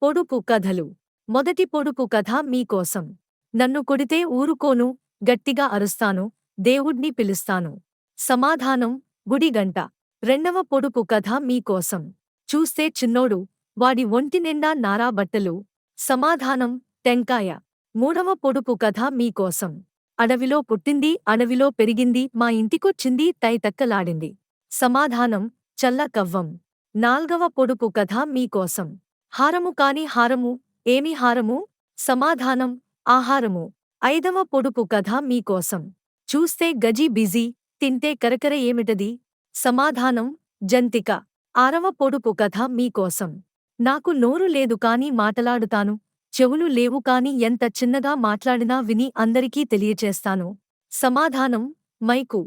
పొడుపు కథలు. మొదటి పొడుపు కథ మీకోసం. నన్ను కొడితే ఊరుకోను, గట్టిగా అరుస్తాను, దేవుడ్ని పిలుస్తాను. సమాధానం: గుడి గంట. రెండవ పొడుపు కథ మీకోసం. చూస్తే చిన్నోడు, వాడి ఒంటి నిండా నారా బట్టలు. సమాధానం: టెంకాయ. మూడవ పొడుపు కథ మీకోసం. అడవిలో పుట్టింది, అడవిలో పెరిగింది, మా ఇంటికొచ్చింది, తైతక్కలాడింది. సమాధానం: చల్ల కవ్వం. నాల్గవ పొడుపు కథ మీకోసం. హారము కాని హారము. ఏమి హారము? సమాధానం: ఆహారము. ఐదవ పొడుపు కథ మీకోసం. చూస్తే గజి బిజీ, తింటే కరకర ఏమిటది? సమాధానం: జంతిక. ఆరవ పొడుపు కథ మీకోసం. నాకు నోరు లేదు కాని మాటలాడుతాను, చెవులు లేవు కాని ఎంత చిన్నగా మాట్లాడినా విని అందరికీ తెలియచేస్తాను. సమాధానం: మైకు.